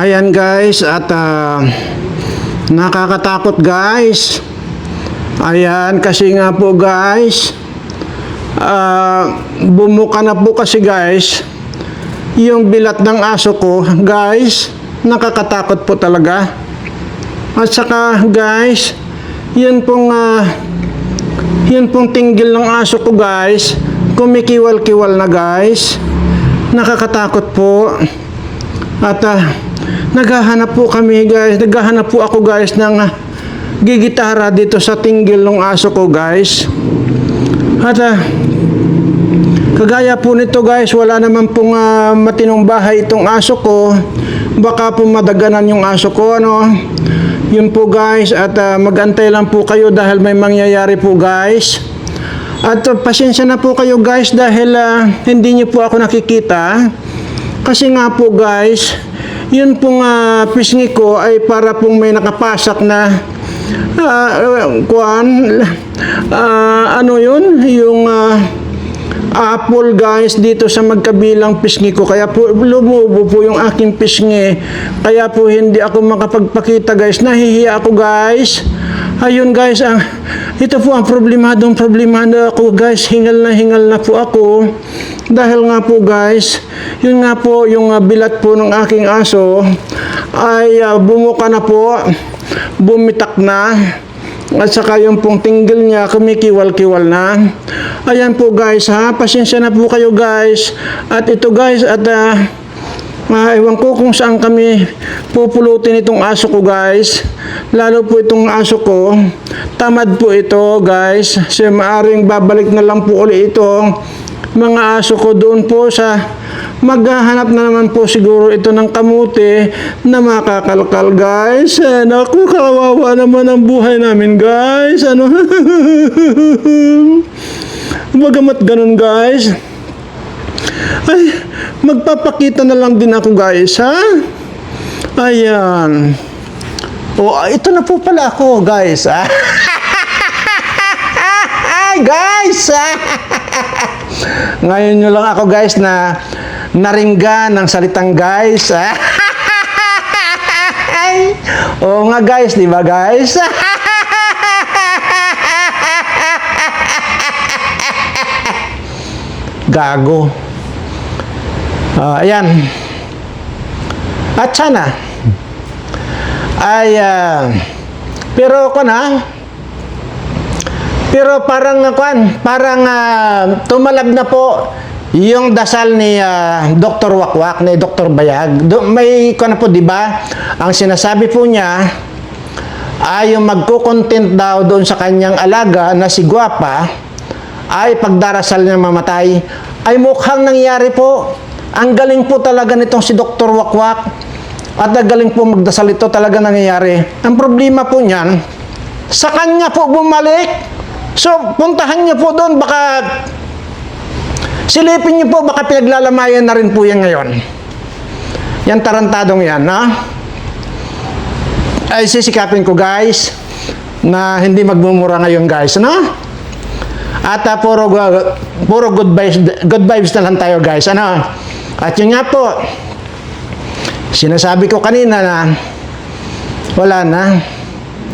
Ayan guys, at nakakatakot guys. Ayan, kasi nga po guys, bumuka na po kasi guys yung bilat ng aso ko guys. Nakakatakot po talaga. At saka guys, yun pong tinggil ng aso ko guys, kumikiwal-kiwal na guys. Nakakatakot po. At naghahanap po kami guys, naghahanap po ako guys ng gigitara dito sa tinggil ng aso ko guys. At kagaya po nito guys, wala naman pong matinong bahay itong aso ko. Baka po madaganan yung aso ko, ano. Yun po guys, at mag-antay lang po kayo dahil may mangyayari po guys. At pasensya na po kayo guys dahil hindi niyo po ako nakikita. Kasi nga po guys, yun pong pisngi ko ay para pong may nakapasak na ano yun, yung apple guys dito sa magkabilang pisngi ko. Kaya po lumubo po yung aking pisngi. Kaya po hindi ako makapagpakita guys. Nahihiya ako guys. Ayun guys, ito po ang problemado ako guys. Hingal na po ako. Dahil nga po guys, yun nga po yung bilat po ng aking aso ay bumuka na po, bumitak na. At saka yung pong tinggil niya kumikiwal-kiwal na. Ayan po guys ha, pasensya na po kayo guys. At ito guys, at ewan ko kung saan kami pupulutin itong aso ko guys. Lalo po itong aso ko, tamad po ito guys. Kasi maaring babalik na lang po ulit itong mga aso ko doon po sa maghahanap na naman po siguro ito ng kamuti na makakalkal guys. Naku, kawawa naman ang buhay namin guys. Ano? Bagamat ganun guys, ay magpapakita na lang din ako guys ha. Ayan. Oh, ito na po pala ako guys. Guys. Ngayon nyo lang ako guys na naringgan ng salitang guys. Oo nga guys, di ba guys? Gago. Ayan. At sana ay pero parang tumalab na po yung dasal ni Dr. Wakwak, ni Dr. Bayag. May po, di ba? Ang sinasabi po niya ay yung magko-content daw doon sa kanyang alaga na si Guapa ay pagdarasal niya mamatay. Ay mukhang nangyari po. Ang galing po talaga nitong si Dr. Wakwak. At galing po magdasal, ito talaga nangyayari. Ang problema po niyan, sa kanya po bumalik. So, puntahan niyo po doon, baka silipin niyo po, baka pinaglalamayan na rin po yan ngayon. Yan tarantadong yan, ha? Ay, sisikapin ko guys, na hindi magmumura ngayon guys, no? At puro good vibes na lang tayo guys, ano? At yun nga po, sinasabi ko kanina na wala na.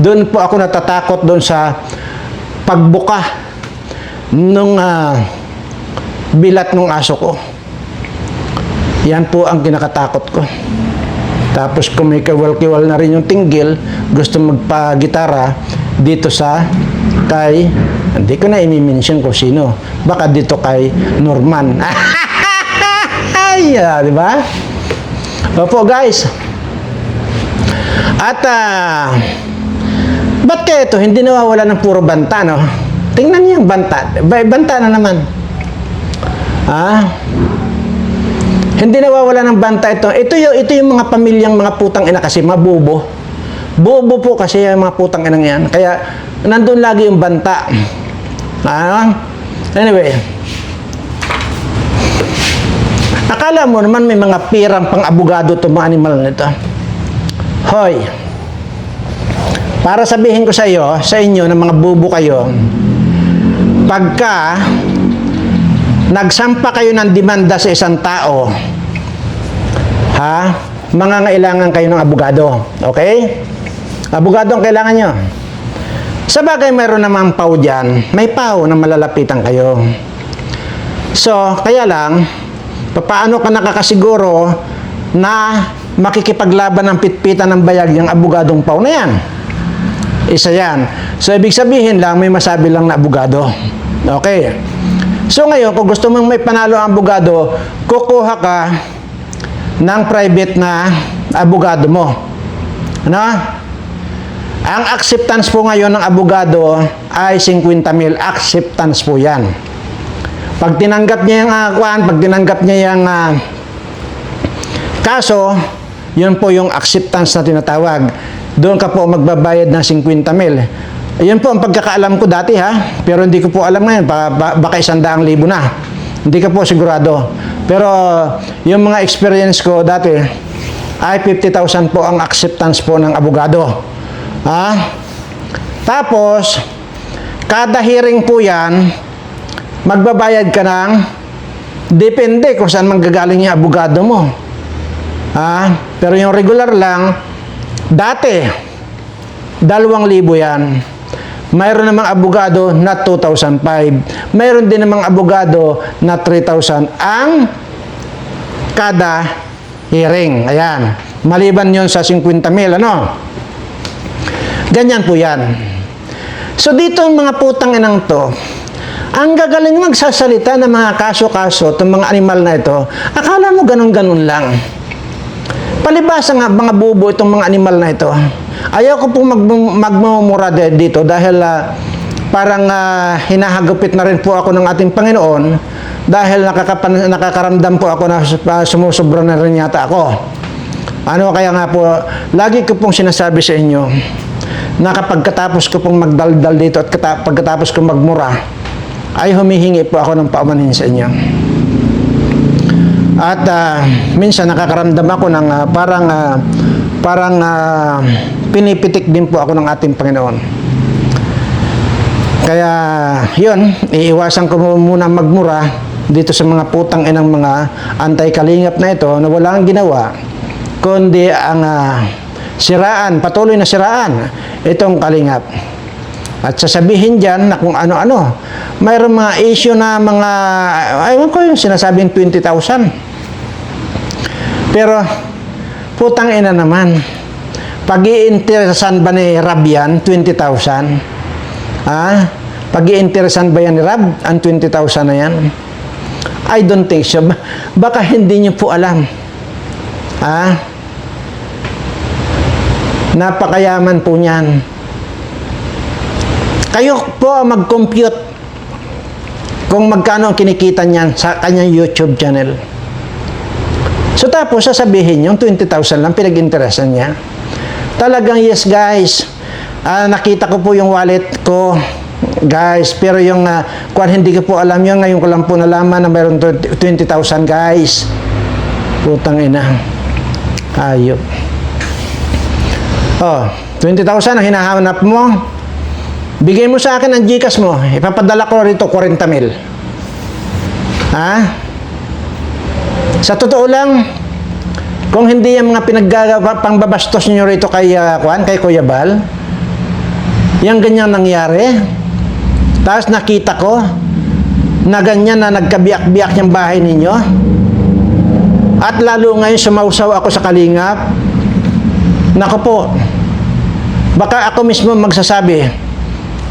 Doon po ako natatakot doon sa pagbuka nung bilat ng aso ko. Yan po ang kinakatakot ko. Tapos kung may kiwal-kiwal na rin yung tinggil, gusto magpa-gitara dito sa kay, hindi ko na i-mention kung sino, baka dito kay Norman. Ay, di ba? Opo guys. At ba't kaya ito hindi nawawala ng puro banta, no? Tingnan niyo yung banta. Banta na naman. Hindi nawawala ng banta ito. Ito yung mga pamilyang mga putang ina kasi mabubo. Bobo po kasi yung mga putang inang yan. Kaya nandun lagi yung banta. Anyway. Akala mo naman may mga pirang pang-abogado itong mga animal nito. Hoy. Para sabihin ko sa inyo na mga bubo kayo, pagka nagsampa kayo ng demanda sa isang tao, ha? mangangailangan kayo ng abogado. Okay? Abogado ang kailangan nyo. Sa bagay, mayroon namang PAW dyan. May PAW na malalapitan kayo. So, kaya lang, paano ka nakakasiguro na makikipaglaban ng pitpitan ng bayag yung abogadong PAW na yan? Isa yan. So, ibig sabihin lang, may masabi lang na abogado. Okay. So, ngayon, kung gusto mong may panalo ang abogado, kukuha ka ng private na abogado mo. Ano? Ang acceptance po ngayon ng abogado ay 50,000. Acceptance po yan. Pag tinanggap niya yung pag tinanggap niya yung kaso, yun po yung acceptance na tinatawag. Doon ka po magbabayad ng 50,000. Ayun po ang pagkakaalam ko dati ha, pero hindi ko po alam ngayon, baka 100,000 na. Hindi ko po sigurado. Pero yung mga experience ko dati, ay 50,000 po ang acceptance po ng abogado. Tapos, kada hearing po yan, magbabayad ka ng, depende kung saan manggagaling yung abogado mo. Pero yung regular lang, dati, 2,000 yan. Mayroon namang abogado na 2,500. Mayroon din namang abogado na 3,000 ang kada hearing. Ayan. Maliban yon sa 50,000, ano? Ganyan po yan. So, dito ang mga putang inang to, ang gagaling magsasalita ng mga kaso-kaso, itong mga animal na ito, akala mo ganun-ganun lang. Palibasa nga, mga bubo itong mga animal na ito. Ayaw ko pong magmumura dito dahil parang hinahagupit na rin po ako ng ating Panginoon dahil nakakaramdam po ako na sumusobra na rin yata ako. Ano kaya nga po, lagi ko pong sinasabi sa inyo na kapag katapos ko pong magdaldal dito at pagkatapos ko magmura, ay humihingi po ako ng paumanhin sa inyo. At minsan nakakaramdam ako ng parang pinipitik din po ako ng ating Panginoon. Kaya yun, iiwasan ko muna magmura dito sa mga putang inang mga anti-kalingap na ito na walang ginawa kundi ang siraan, patuloy na siraan itong kalingap. At sasabihin dyan na kung ano-ano. Mayroong mga issue na mga, ayun ko yung sinasabing 20,000. Pero, putang ina naman. Pag-iinteresan ba ni Rab yan, 20,000? Pag-iinteresan ba yan ni Rab, ang 20,000 na yan? I don't think so. Baka hindi niyo po alam. Napakayaman po niyan. Kayo po mag-compute kung magkano ang kinikita niyan sa kanyang YouTube channel. So tapos sasabihin yung 20,000 lang pinag-interesan niya. Talagang yes guys, nakita ko po yung wallet ko guys, pero yung hindi ko po alam yun, ngayon ko lang po nalaman na mayroon 20,000 guys. Putang ina. Ayop. 20,000 ang hinahanap mo. Bigay mo sa akin ang GCash mo. Ipapadala ko rito 40,000. Sa totoo lang, kung hindi yung mga pangbabastos niyo rito kay Kuya Bal, yung ganyan nangyari, tapos nakita ko na ganyan na nagkabiyak-biyak yung bahay ninyo, at lalo ngayon sumausaw ako sa kalingap, naku po, baka ako mismo magsasabi,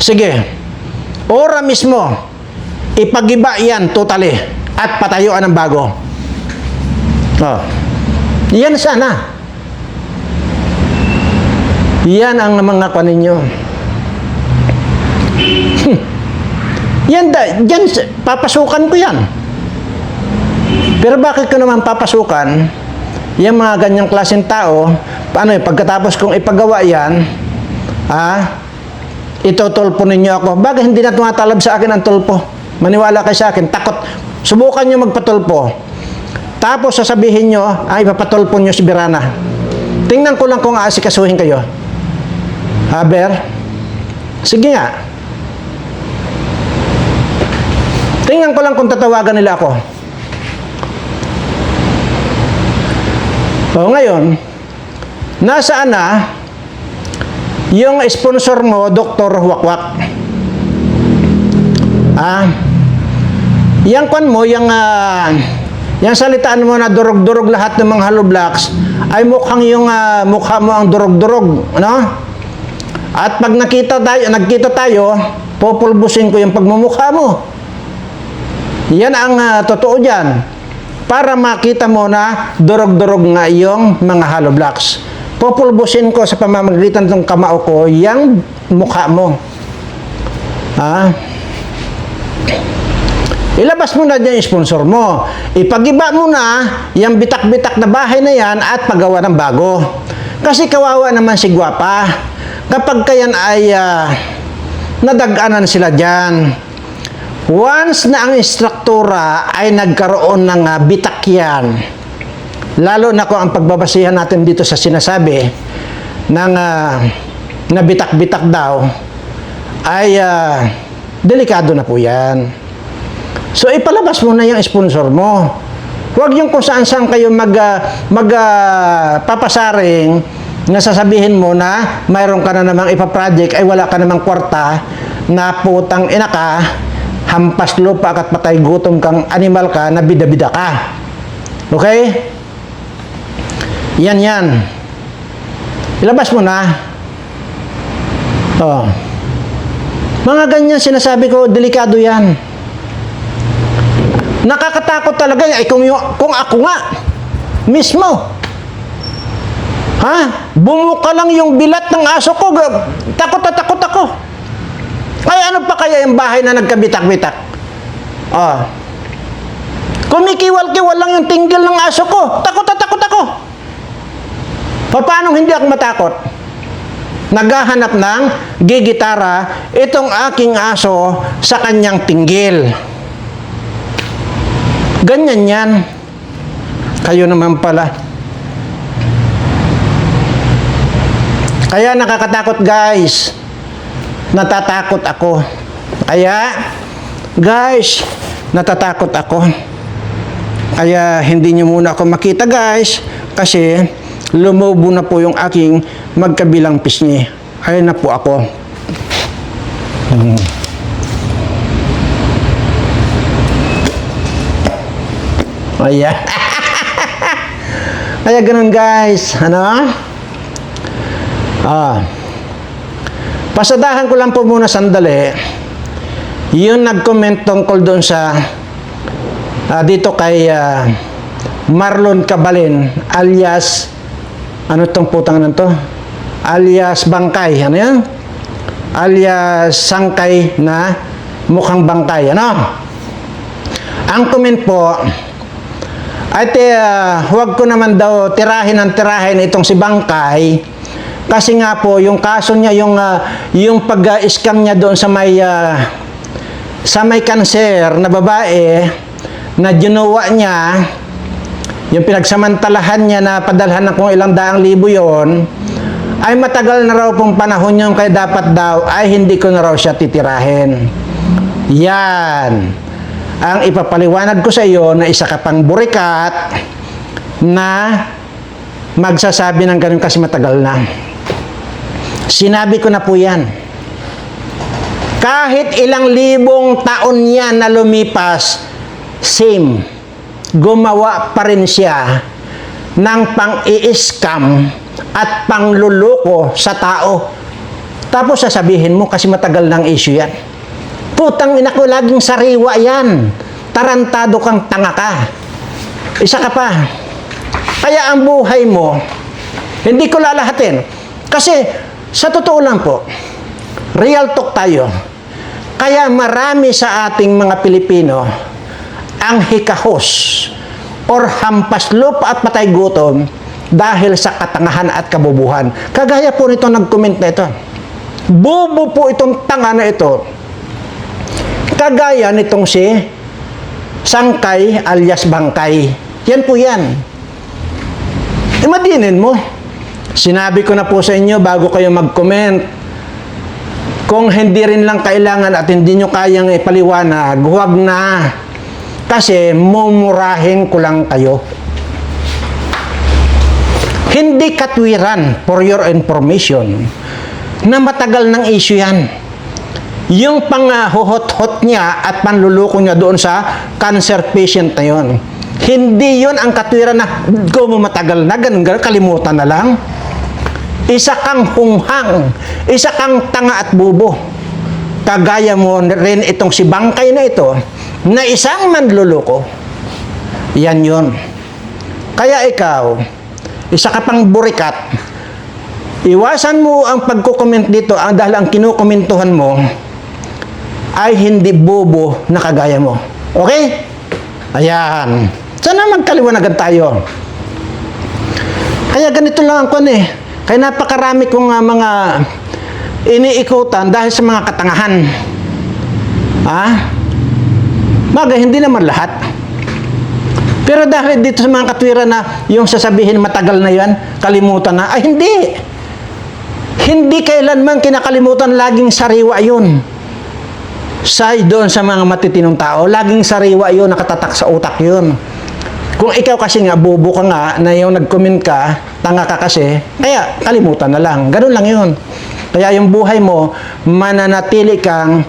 sige, ora mismo, ipagiba yan totally, at patayuan ng bago. Yan sana. Yan ang mga ninyo. Yan, papasukan ko yan. Pero bakit ko naman papasukan yung mga ganyang klaseng tao? Paano pagkatapos kong ipagawa yan, itutulpo ninyo ako. Bakit hindi na tumatalab sa akin ang tulpo? Maniwala kayo sa akin, takot. Subukan nyo magpatulpo. Tapos sasabihin nyo, ay papatulpo nyo si Birana. Tingnan ko lang kung aasikasuhin kayo. Ber? Sige nga. Tingnan ko lang kung tatawagan nila ako. O ngayon, nasaan na yung sponsor mo, Dr. Wakwak? Yang kwan mo, yung salitaan mo na durog-durog lahat ng mga hollow blocks, ay mukhang yung mukha mo ang durog-durog, ano? At pag nagkita tayo, populbusin ko yung pagmumukha mo. Yan ang totoo dyan. Para makita mo na durog-durog nga yung mga hollow blocks. Populbusin ko sa pamamagitan ng kamao ko yung mukha mo. Ilabas mo na dyan yung sponsor mo. Ipagiba mo na yung bitak-bitak na bahay na yan at paggawa ng bago. Kasi kawawa naman si Gwapa. Kapag kayan ay nadaganan sila dyan. Once na ang instruktura ay nagkaroon ng bitak yan, lalo na kung ang pagbabasihan natin dito sa sinasabi ng na bitak-bitak daw, ay delikado na po yan. So, ipalabas mo na yung sponsor mo. Huwag yung kung saan-saan kayo papasaring na sasabihin mo na mayroon ka na namang ipaproject ay wala ka namang kwarta na putang ina ka, hampas lupa at patay gutom kang animal ka na bida-bida ka. Okay? Yan. Ilabas mo na. Mga ganyan sinasabi ko, delikado yan. Nakakatakot talaga yan. Kung ako nga, mismo. Bumuka lang yung bilat ng aso ko. Takot na takot ako. Ay, ano pa kaya yung bahay na nagkabitak-bitak? Kumikiwal-kiwal lang yung tinggil ng aso ko. Takot na takot ako. Paano hindi ako matakot? Naghahanap ng gigitara itong aking aso sa kanyang tinggil. Ganyan yan. Kayo naman pala. Kaya nakakatakot, guys. Natatakot ako. Kaya, guys, natatakot ako. Kaya hindi nyo muna ako makita, guys. Kasi lumobo na po yung aking magkabilang pisngi. Ayun na po ako. Ayan. Kaya ganun, guys. Ano? Pasadahan ko lang po muna sandali. Yung nag-comment tungkol doon sa dito kay Marlon Cabalin alias ano tong putang nan to? Alias Bangkay. Ano yan? Alias Sangkay na mukhang bangkay. Ano? Ang comment po ay huwag ko naman daw tirahin itong si Bangkay. Kasi nga po, yung kaso niya, yung pag-scam niya doon sa may cancer na babae, na ginawa niya, yung pinagsamantalahan niya na padalhan ng kung ilang daang libo yon, ay matagal na raw pong panahon yun, kaya dapat daw, ay hindi ko na raw siya titirahin. Yan. Ang ipapaliwanag ko sa iyo na isa ka pang burikat na magsasabi ng ganun kasi matagal na. Sinabi ko na po yan. Kahit ilang libong taon yan na lumipas, same. Gumawa pa rin siya ng pang-i-scam at pangluloko sa tao. Tapos sasabihin mo kasi matagal ng issue yan. Putang ina ko, laging sariwa yan. Tarantado kang tanga ka. Isa ka pa. Kaya ang buhay mo, hindi ko lalahatin. Kasi sa totoo lang po, real talk tayo. Kaya marami sa ating mga Pilipino ang hikahos or hampas lupa at patay gutom dahil sa katangahan at kabubuhan. Kagaya po nito nag-comment na ito. Bobo po itong tanga na ito. Kagaya nitong si Sangkay alias Bangkay. Yan po yan. Imadinin mo. Sinabi ko na po sa inyo bago kayo mag-comment, kung hindi rin lang kailangan at hindi nyo kayang ipaliwanag, huwag na. Kasi mumurahin ko lang kayo. Hindi katwiran, for your information, na matagal ng issue yan. Yung pang-huhot-hot niya at panluloko niya doon sa cancer patient na yun. Hindi yun ang katwiran na kung matagal na, ganun, kalimutan na lang. Isa kang hunghang, isa kang tanga at bubo. Kagaya mo rin itong si Bangkay na ito, na isang manluloko. Yan yun. Kaya ikaw, isa ka pang burikat, iwasan mo ang pagkukomment dito dahil ang kinukomentuhan mo ay hindi bobo na kagaya mo. Okay? Ayan. Sana magkaliwanagan tayo. Kaya ganito lang ang kun eh. Kaya napakarami kong mga iniikutan dahil sa mga katangahan. Bagay, hindi naman lahat. Pero dahil dito sa mga katwiran na yung sasabihin matagal na yan, kalimutan na, ay hindi. Hindi kailanman kinakalimutan, laging sariwa yun. Doon sa mga matitinong tao, laging sariwa yun, nakatatak sa utak yun. Kung ikaw kasi nga, bobo ka nga, na yung nag-comment ka, tanga ka kasi, kaya kalimutan na lang. Ganun lang yun. Kaya yung buhay mo, mananatili kang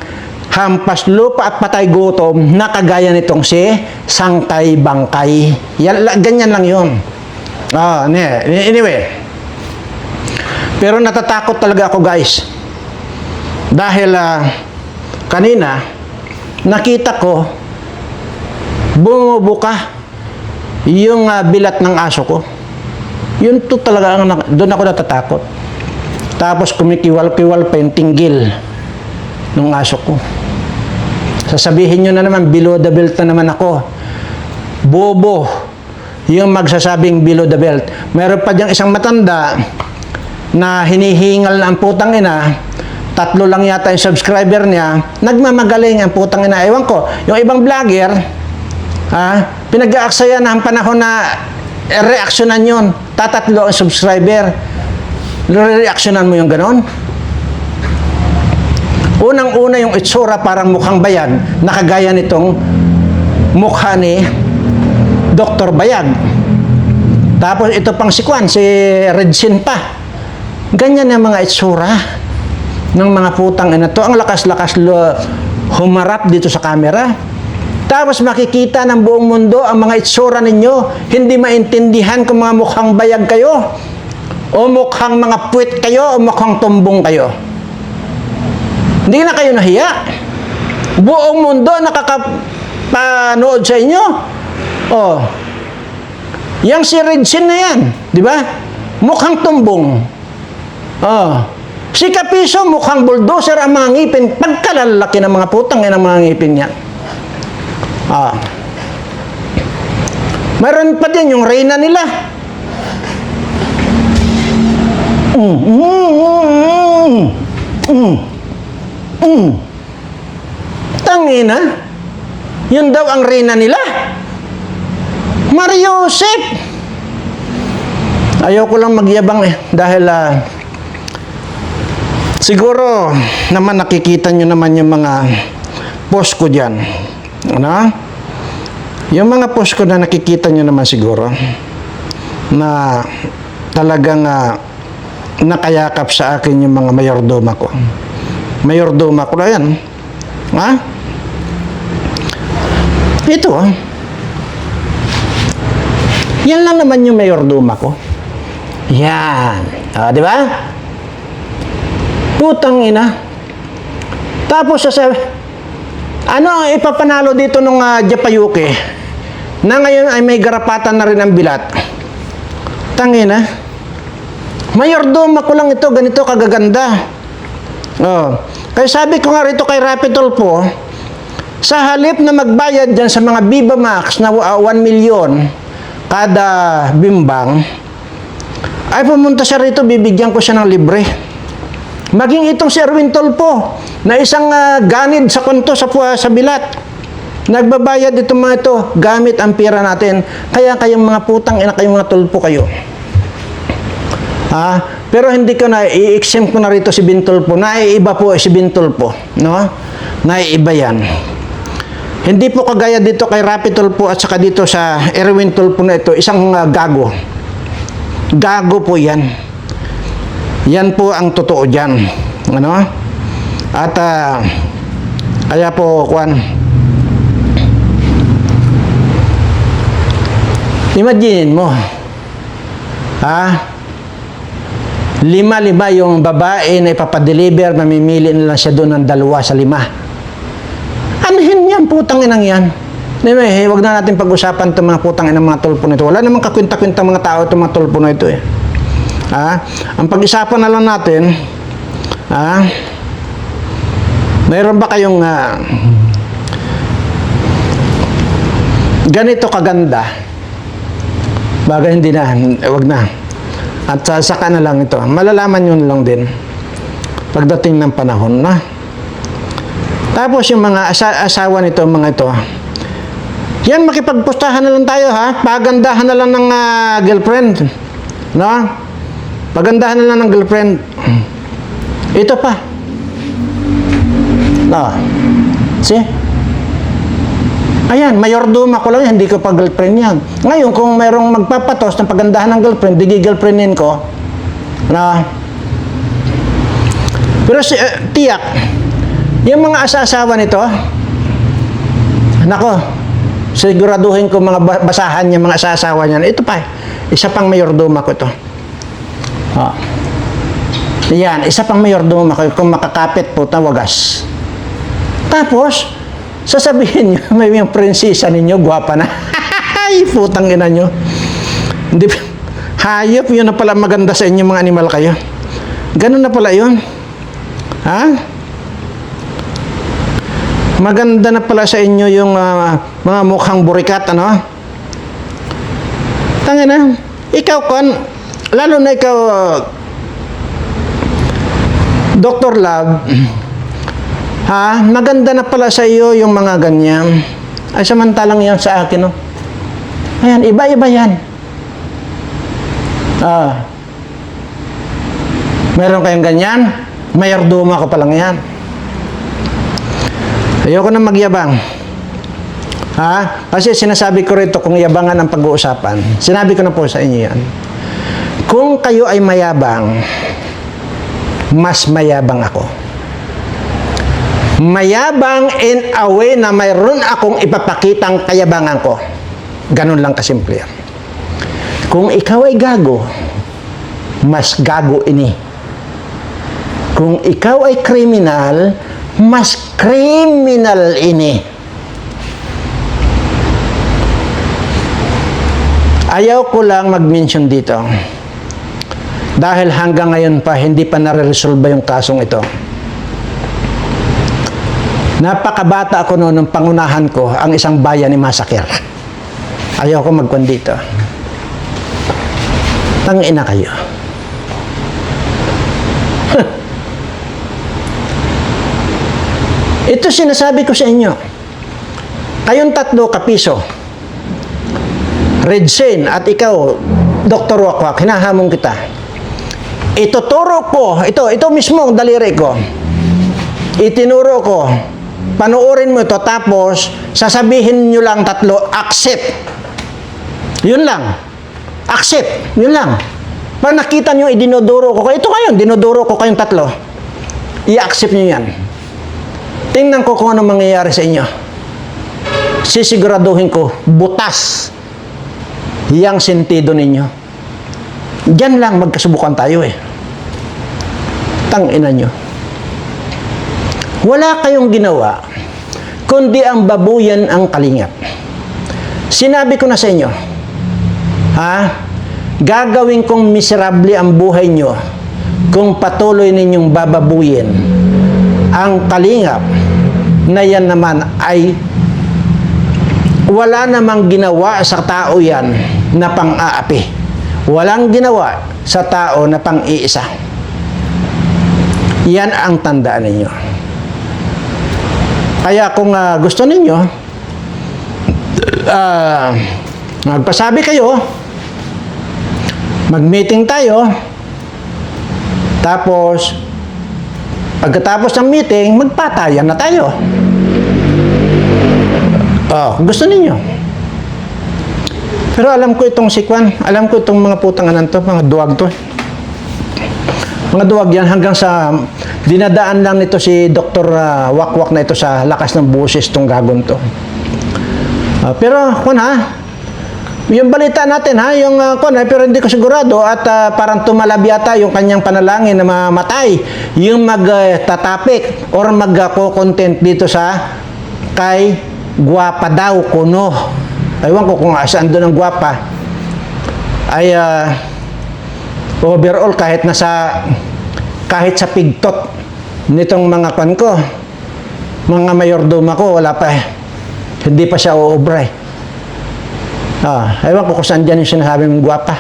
hampas lupa at patay gutom na kagaya nitong si Sangkay Bangkay. Ganyan lang yun. Anyway. Pero natatakot talaga ako, guys. Dahil kanina, nakita ko, bumubuka yung bilat ng aso ko. Yun to talaga, doon ako natatakot. Tapos kumikiwal-kiwal pa yung tinggil ng aso ko. Sasabihin nyo na naman, below the belt na naman ako. Bobo yung magsasabing below the belt. Meron pa diyang isang matanda na hinihingal na ang putang ina, 3 lang yata yung subscriber niya, nagmamagaling ang putang ina. Ewan ko, yung ibang vlogger, pinag-aaksaya na ang panahon na reaksyonan yun. 3 ang subscriber. Reaksyonan mo yung ganon? Unang-una yung itsura parang mukhang bayag, nakagaya nitong mukha ni Dr. Bayag. Tapos ito pang si Kwan, si Redsin pa. Ganyan ang mga itsura ng mga putang ina to. Ang lakas-lakas humarap dito sa camera. Tapos makikita ng buong mundo ang mga itsura ninyo. Hindi maintindihan kung mga mukhang bayag kayo, o mukhang mga puwit kayo, o mukhang tumbong kayo. Hindi na kayo nahiya. Buong mundo nakakapanood sa inyo. Yang si Redsin na yan, di ba? Mukhang tumbong. Si Kapiso mukhang bulldozer ang mga ngipin. Pagkalalaki ng mga putang ng mga ngipin niya. Mayroon pa din yung reyna nila. Tangina. Yun daw ang reyna nila. Mariusip. Ayaw ko lang magyabang dahil siguro naman nakikita nyo naman yung mga post ko dyan. Yung mga post ko na nakikita nyo naman siguro na talagang nakayakap sa akin yung mga mayordoma ko. Mayordoma ko na yan. Ito yan lang naman yung mayordoma ko. Yan. Di ba? Putang ina. Tapos ano ang ipapanalo dito nung Japayuki na ngayon ay may garapatan na rin ang bilat? Tangina. Mayordoma ko lang ito, ganito kagaganda. Kaya sabi ko nga rito kay Rapi Tulfo, sa halip na magbayad dyan sa mga Viva Max na 1 million kada bimbang, ay pumunta siya rito, bibigyan ko siya ng libre. Maging itong si Erwin Tulfo, na isang ganid sa konto sa bilat. Nagbabayad itong mga ito, gamit ang pera natin. Kaya kayong mga putang ina, kayong mga Tulfo kayo. Pero hindi ko na, i-exempt ko na rito si Bin Tulfo. Naiiba po si Bin Tulfo. Naiiba yan. Hindi po kagaya dito kay Rapi Tulfo at saka dito sa Erwin Tulfo na ito, isang gago. Gago po yan. Yan po ang totoo dyan. Ano? At kaya po, Kwan, imagine mo, lima-lima yung babae na ipapadeliver, mamimili na lang siya doon ng 2 sa 5. Anuhin yan, putang inang yan. Anyway, huwag na natin pag-usapan itong mga putang inang mga tulpo nito. Wala namang kakwinta-kwinta mga tao itong mga tulpo na ito eh. Ang pag-isapan na lang natin, mayroon ba kayong ganito kaganda? Bagay hindi na, wag na. At saka na lang ito. Malalaman yun lang din pagdating ng panahon na. Tapos yung mga asawa nito, mga ito, yan, makipagpustahan na lang tayo, ha? Pagandahan na lang ng girlfriend. No? Pagandahan na lang ng girlfriend. Ito pa. No. See? Ayan, mayordoma ko lang yan, hindi ko pa girlfriend yan. Ngayon, kung mayroong magpapatos ng pagandahan ng girlfriend, di girlfriendin ko. No? Pero tiyak, yung mga asa-asawa nito, nako, siguraduhin ko mga basahan niya, mga asa-asawa niyan. Ito pa, isa pang mayordoma ko ito. Yan, isa pang mayordoma ko, kung makakapit po, tawagas. Tapos, sasabihin nyo, may yung prinsesa ninyo, gwapa na. Ay, putang ina nyo. Hindi, hayop, yun na pala maganda sa inyo, mga animal kayo. Ganun na pala yun. Maganda na pala sa inyo yung mga mukhang burikat, ano? Tangina, ikaw kon, lalo na ikaw, Dr. Love, maganda na pala sa iyo yung mga ganyan. Ay, samantalang yan sa akin, no? Ayan, iba-iba yan. Meron kayong ganyan, mayordoma ko pa lang yan. Ayoko na magyabang. Kasi sinasabi ko rito kung yabangan ang pag-uusapan. Sinabi ko na po sa inyo yan. Kung kayo ay mayabang, mas mayabang ako. Mayabang in a way na mayroon akong ipapakitang kayabangan ko. Ganun lang kasimple yan. Kung ikaw ay gago, mas gago ini. Kung ikaw ay kriminal, mas criminal ini. Ayaw ko lang mag-mention dito. Dahil hanggang ngayon pa, hindi pa nare-resolve yung kasong ito. Napakabata ako noon nung pangunahan ko ang isang bayan ni Masakir. Ayaw ko magkwan dito. Tangina kayo. Ito sinasabi ko sa inyo. Kayong 3 kapiso. Redsen at ikaw, Dr. Wakwak, hinahamon kita. Ituturo ko, ito mismo ang daliri ko. Itinuro ko, panuorin mo ito, tapos sasabihin nyo lang 3, accept. Yun lang. Accept. Yun lang. Pag nakita nyo, idinodoro ko, ito kayo, dinodoro ko kayong 3. I-accept nyo yan. Tingnan ko kung anong mangyayari sa inyo. Sisiguraduhin ko, butas yang sentido ninyo. Diyan lang magkasubukan tayo eh. Tangina nyo. Wala kayong ginawa, kundi ang babuyan ang kalingap. Sinabi ko na sa inyo, gagawin kong miserable ang buhay nyo kung patuloy ninyong bababuyin ang kalingap na yan naman ay wala namang ginawa sa tao yan na pang-aapi. Walang ginawa sa tao na pang-iisa. Yan ang tandaan ninyo. Kaya kung gusto ninyo, magpasabi kayo, mag-meeting tayo, tapos pagkatapos ng meeting, magpatayan na tayo. Gusto ninyo. Pero alam ko itong sikwan, alam ko itong mga putang anan to, mga duwag to. Mga duwag yan hanggang sa dinadaan lang nito si Dr. Wakwak na ito sa lakas ng boses tong gagon to. Pero kun ha, yung balita natin ha, yung pero hindi ko sigurado at parang tumalab yata yung kanyang panalangin na mamatay yung magtatapik or magko-content dito sa kay Guwapa daw kuno. Ewan ko kung saan doon ang Guwapa ay overall kahit sa pigtot nitong mga kan ko, mga mayordoma ko, wala pa hindi pa siya uubra ewan ko kung saan dyan yung sinasabi mong Guwapa.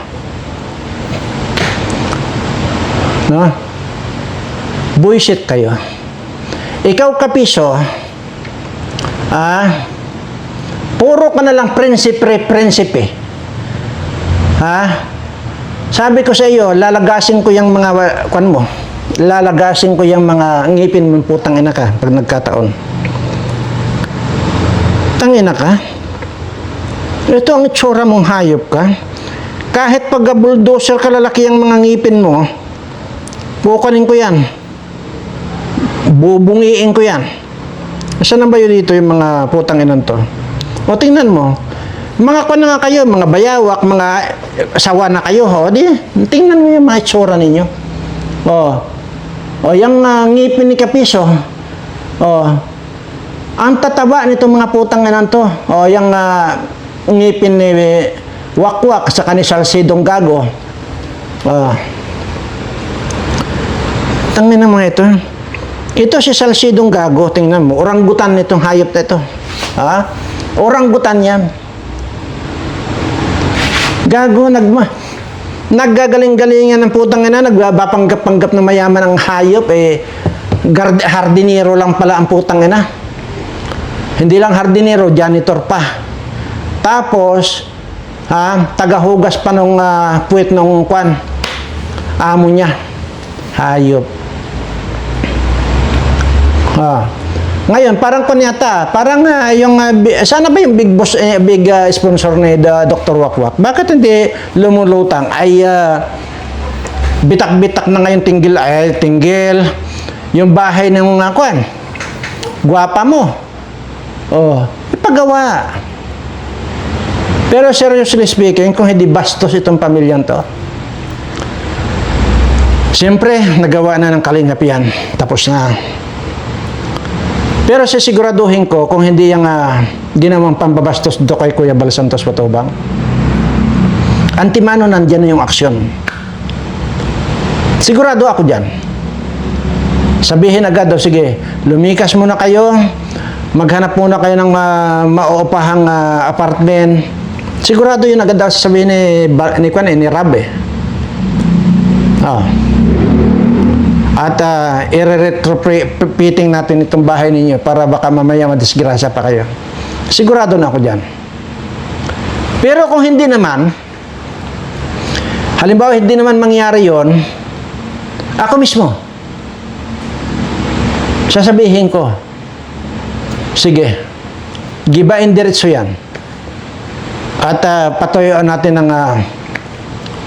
No? Buisit kayo. Ikaw kapiso, puro ka na lang prinsipe. Sabi ko sa iyo, lalagasin ko yung mga mo. Lalagasin ko yung mga ngipin mo, putang ina ka pag nagkataon. Tangina ka. Ito ang itsura mong hayop ka. Kahit pag bulldozer ka lalaki ang mga ngipin mo, pukunin ko yan. Bubungiin ko yan. Saan na ba yun dito yung mga putang inan to? O tingnan mo, mga kwan na nga kayo, mga bayawak, mga sawa na kayo, di, tingnan mo yung mga itsura ninyo. Yung ngipin ni Kapiso, ang tataba nito mga putang inan to. Yung ngipin ni Wakwak sa ni Salsidong Gago. Tangin na mga ito. Ito si Salsidong Gago, tingnan mo, oranggutan nitong hayop na ito. Oranggutan yan. Gago, naggagaling-galingan ng putang ina, nagbapanggap-panggap na mayaman ang hayop, hardinero lang pala ang putang ina. Hindi lang hardinero, janitor pa. Tapos, tagahugas pa nung puwet nung amo niya. Hayop. Ngayon, parang kunyata, parang sana ba yung big boss, big sponsor ni Dr. Wakwak? Bakit hindi lumulutang? Bitak-bitak na ngayon tinggil. Yung bahay ng Guwapa mo. Ipagawa. Pero seriously speaking, kung hindi bastos itong pamilyang to, siyempre, nagawa na ng kalingap yan. Tapos na. Pero sisiguraduhin ko kung hindi yung ginawang pambabastos do kay Kuya Bal Santos Patubang, antimano nandyan na yung aksyon. Sigurado ako dyan. Sabihin agad daw, sige, lumikas muna kayo, maghanap muna kayo ng mauupahang apartment. Sigurado yun agad daw sasabihin ni Rab At i-retrofitting natin itong bahay ninyo para baka mamaya madisgrasya pa kayo. Sigurado na ako dyan. Pero kung hindi naman, halimbawa hindi naman mangyari yon, ako mismo, sasabihin ko, sige, gibain diretso yan. At patuyuan natin ng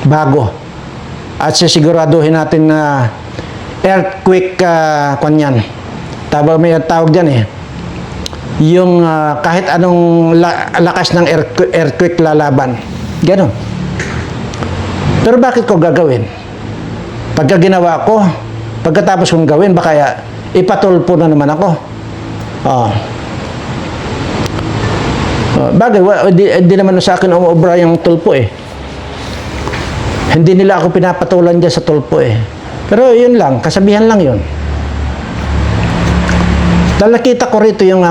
bago. At sisiguraduhin natin na earthquake kanyan. May tawag dyan yung kahit anong lakas ng earthquake lalaban. Ganon. Pero bakit ko gagawin? Pagka ginawa ko, pagkatapos kong gawin, baka ipatulpo na naman ako. Bagay, hindi naman sa akin umubra yung tulpo Hindi nila ako pinapatulan dyan sa tulpo Pero yun lang, kasabihan lang yun. Nakita ko rito yung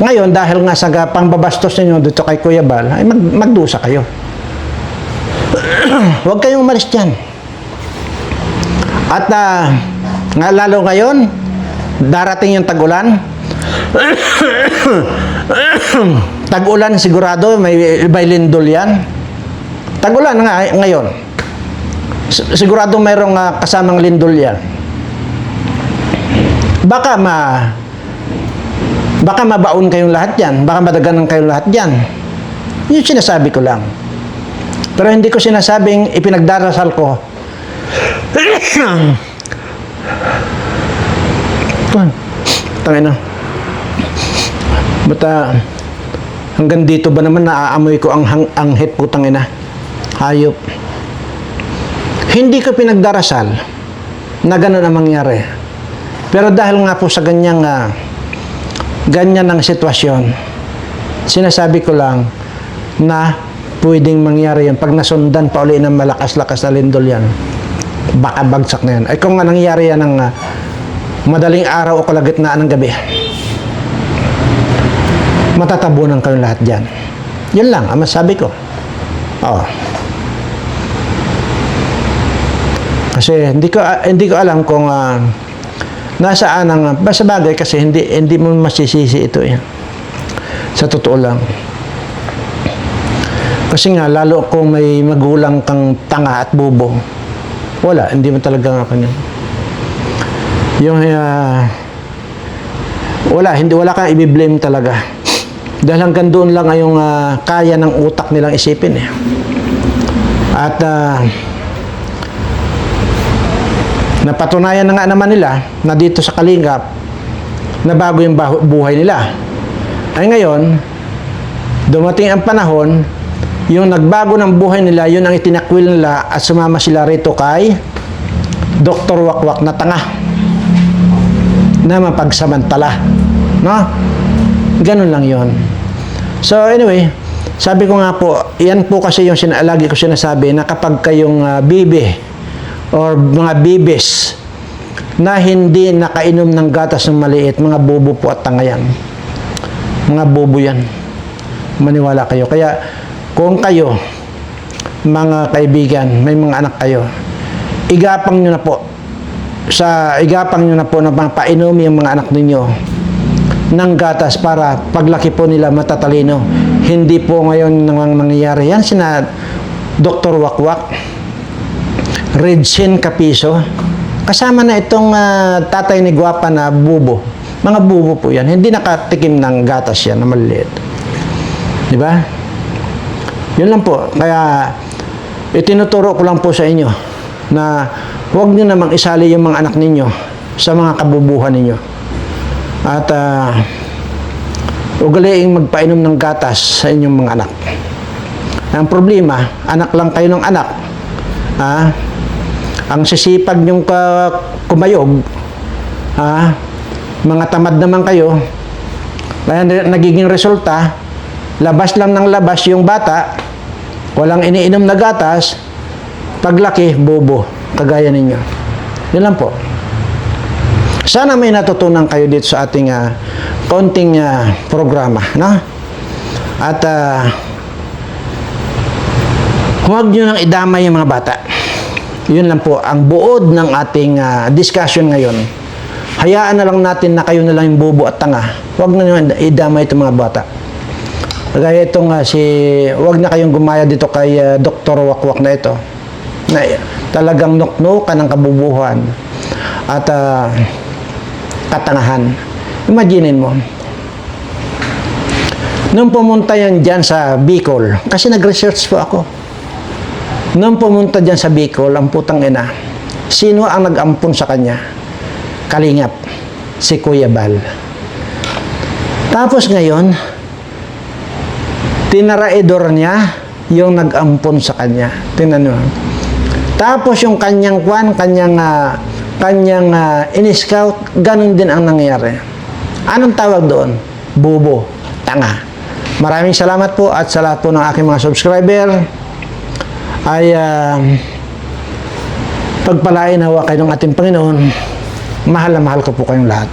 Ngayon, dahil nga sa pangbabastos ninyo dito kay Kuya Bal, ay magdusa kayo. Huwag kayong umalis dyan. At nga lalo ngayon, darating yung tag-ulan. Tag-ulan sigurado, may lindol yan. Tag-ulan nga ngayon. Sigurado mayroong kasamang lindol yan. Baka mabaon kayong lahat yan. Baka madaganan kayong lahat yan. Yung sinasabi ko lang. Pero hindi ko sinasabing ipinagdarasal ko. Tangina. Bata, hanggang dito ba naman naaamoy ko ang anghit ko, tangina. Hayop. Hindi ko pinagdarasal na gano'n ang mangyari. Pero dahil nga po sa ganyan ng sitwasyon, sinasabi ko lang na pwedeng mangyari yan. Pag nasundan pa uli ng malakas-lakas na lindol yan, baka bagsak na yan. Ay kung nga nangyari yan ng madaling araw o kalagitnaan ng gabi, matatabunan kayo lahat dyan. Yun lang ang masabi ko. Oo. Kasi hindi ko alam kung nasaan ang basta bagay, kasi hindi mo masisisi ito yan. Sa totoo lang. Kasi nga lalo kung may magulang kang tanga at bobo, wala, hindi mo talaga kanya. Yung wala kang i-blame talaga. Dahil hanggang doon lang ay yung kaya ng utak nilang isipin eh. At napatunayan na nga naman nila na dito sa Kalingap na bago yung buhay nila. Ay ngayon, dumating ang panahon, yung nagbago ng buhay nila, yun ang itinakwil nila at sumama sila rito kay Dr. Wakwak na tanga na mapagsamantala. No? Ganun lang yon. So anyway, sabi ko nga po, yan po kasi yung lagi ko sinasabi na kapag kayong bibi or mga bibis na hindi nakainom ng gatas ng maliit, mga bobo po at tanga yan. Mga bobo yan. Maniwala kayo. Kaya kung kayo, mga kaibigan, may mga anak kayo, igapang nyo na po na painom yung mga anak ninyo ng gatas para paglaki po nila matatalino. Hindi po ngayon nang mangyayari yan. Sina Dr. Wakwak, Redsin Capiso, kasama na itong tatay ni Guapa na bubo. Mga bubo po yan. Hindi nakatikim ng gatas yan na maliliit. Di ba? Yun lang po. Kaya itinuturo ko lang po sa inyo na huwag nyo namang isali yung mga anak ninyo sa mga kabubuhan ninyo. At ugaliing magpainom ng gatas sa inyong mga anak. Ang problema, anak lang kayo ng anak. Ang sisipag nyong kumayog, mga tamad naman kayo, kaya nagiging resulta, labas lang ng labas yung bata, walang iniinom na gatas, paglaki, bobo, kagaya ninyo. Yun lang po. Sana may natutunan kayo dito sa ating konting programa, no? At huwag nyo nang idamay yung mga bata. Yun lang po ang buod ng ating discussion ngayon. Hayaan na lang natin na kayo na lang yung bobo at tanga. Huwag na nyo idamay itong mga bata. Kaya itong huwag na kayong gumaya dito kay Dr. Wakwak na ito. Na talagang nuknukan ng kabubuhan at katangahan. Imaginin mo. Nung pumunta yan dyan sa Bicol, kasi nag-research po ako. Nung pumunta dyan sa Bicol, ang putang ina, sino ang nag-ampon sa kanya? Kalingap, si Kuya Bal. Tapos ngayon, tinaraidor niya yung nag-ampon sa kanya. Tingnan nyo. Tapos yung kanyang in-scout, ganun din ang nangyari. Anong tawag doon? Bobo, tanga. Maraming salamat po at sa lahat po ng aking mga subscriber ay pagpalain hawa kayo ng ating Panginoon. Mahal na mahal ko po kayong lahat.